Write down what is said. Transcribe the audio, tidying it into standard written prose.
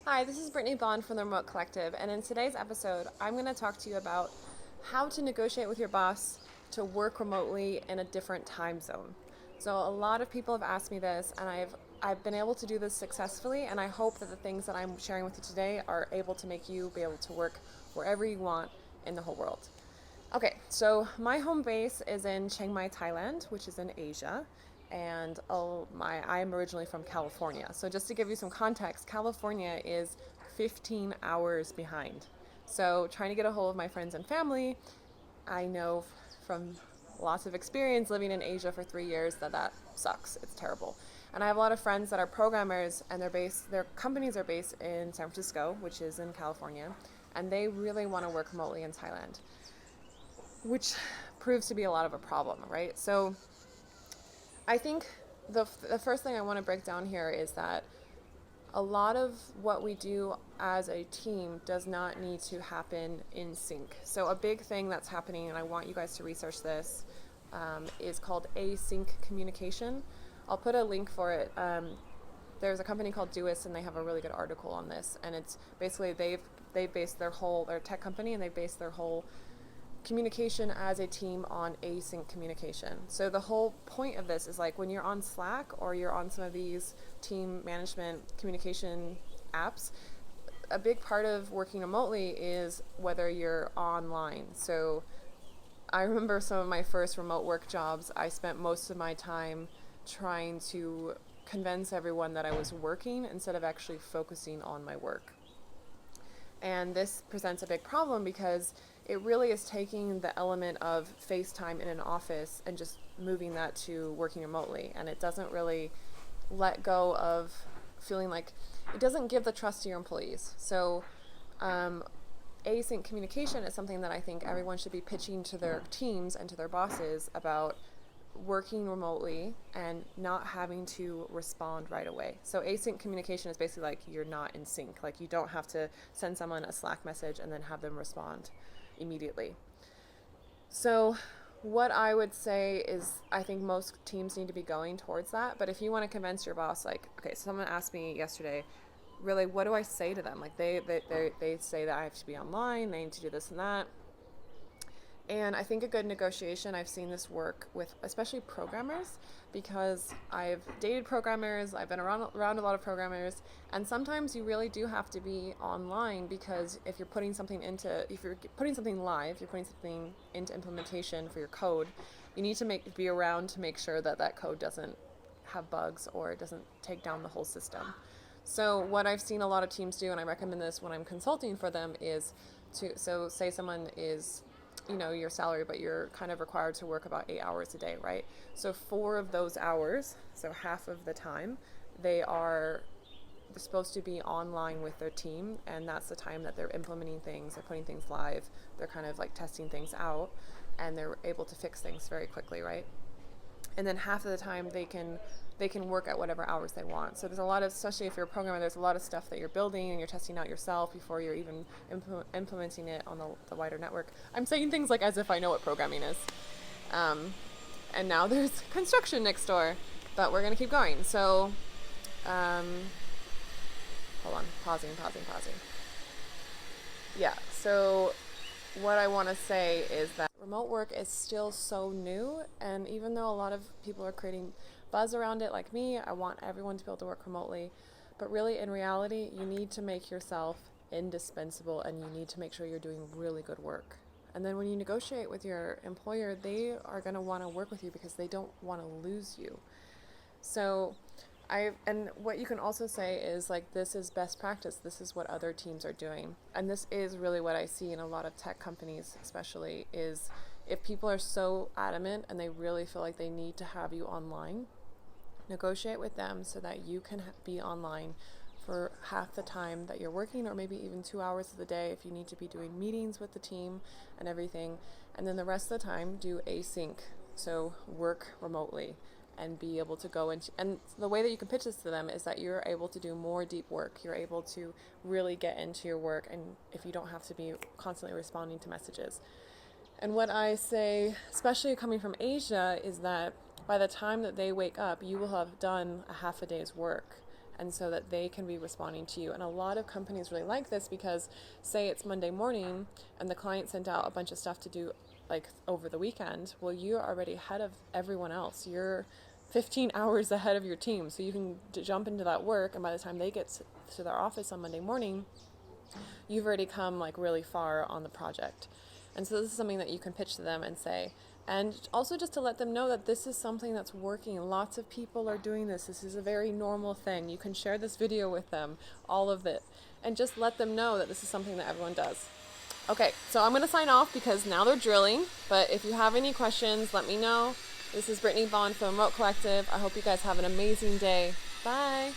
Hi, this is Brittnee Bond from the Remote Collective, and in today's episode, I'm going to talk to you about how to negotiate with your boss to work remotely in a different time zone. So a lot of people have asked me this, and I've been able to do this successfully, and I hope that the things that I'm sharing with you today are able to make you be able to work wherever you want in the whole world. Okay, so my home base is in Chiang Mai, Thailand, which is in Asia, and I'm originally from California. So just to give you some context, California is 15 hours behind. So trying to get a hold of my friends and family, I know from lots of experience living in Asia for 3 years that sucks. It's terrible. And I have a lot of friends that are programmers, and their companies are based in San Francisco, which is in California, and they really want to work remotely in Thailand, which proves to be a lot of a problem, right? So I think the first thing I want to break down here is that a lot of what we do as a team does not need to happen in sync. So a big thing that's happening, and I want you guys to research this, is called async communication. I'll put a link for it. There's a company called Doist, and they have a really good article on this. And it's basically they've based their tech company, and they based their whole communication as a team on async communication. So the whole point of this is like when you're on Slack or you're on some of these team management communication apps, a big part of working remotely is whether you're online. So I remember some of my first remote work jobs, I spent most of my time trying to convince everyone that I was working instead of actually focusing on my work. And this presents a big problem because it really is taking the element of FaceTime in an office and just moving that to working remotely. And it doesn't really let go of feeling like it doesn't give the trust to your employees. So async communication is something that I think everyone should be pitching to their teams and to their bosses about working remotely and not having to respond right away. So async communication is basically like you're not in sync. Like you don't have to send someone a Slack message and then have them respond immediately. So what I would say is I think most teams need to be going towards that. But if you want to convince your boss, like, okay, someone asked me yesterday, really, what do I say to them? Like they say that I have to be online, they need to do this and that. And I think a good negotiation, I've seen this work with especially programmers, because I've dated programmers, I've been around a lot of programmers, and sometimes you really do have to be online because if you're putting something live, if you're putting something into implementation for your code, you need to be around to make sure that that code doesn't have bugs or it doesn't take down the whole system. So what I've seen a lot of teams do, and I recommend this when I'm consulting for them, is so say someone is your salary, but you're kind of required to work about 8 hours a day, right? So 4 of those hours, so half of the time, they're supposed to be online with their team, and that's the time that they're implementing things, they're putting things live, they're kind of like testing things out, and they're able to fix things very quickly, right? And then half of the time they can work at whatever hours they want. So there's a lot of, especially if you're a programmer, there's a lot of stuff that you're building and you're testing out yourself before you're even implementing it on the wider network. I'm saying things like as if I know what programming is. And now there's construction next door, but we're going to keep going. So, hold on, pausing. Yeah, so what I want to say is that remote work is still so new, and even though a lot of people are creating buzz around it like me, I want everyone to be able to work remotely, but really in reality you need to make yourself indispensable and you need to make sure you're doing really good work. And then when you negotiate with your employer, they are going to want to work with you because they don't want to lose you. So and what you can also say is like, this is best practice. This is what other teams are doing. And this is really what I see in a lot of tech companies, especially, is if people are so adamant and they really feel like they need to have you online, negotiate with them so that you can be online for half the time that you're working, or maybe even 2 hours of the day if you need to be doing meetings with the team and everything. And then the rest of the time do async, so work remotely and be able to go into, and the way that you can pitch this to them is that you're able to do more deep work. You're able to really get into your work, and if you don't have to be constantly responding to messages. And what I say, especially coming from Asia, is that by the time that they wake up, you will have done a half a day's work. and so that they can be responding to you. And a lot of companies really like this because, say it's Monday morning and the client sent out a bunch of stuff to do like over the weekend. Well, you're already ahead of everyone else. You're 15 hours ahead of your team, so you can jump into that work, and by the time they get to their office on Monday morning, you've already come like really far on the project. And so this is something that you can pitch to them and say, and also just to let them know that this is something that's working. Lots of people are doing this. This is a very normal thing. You can share this video with them, all of it, and just let them know that this is something that everyone does. Okay, so I'm going to sign off because now they're drilling, but if you have any questions, let me know. This is Brittnee Bond from Remote Collective. I hope you guys have an amazing day. Bye.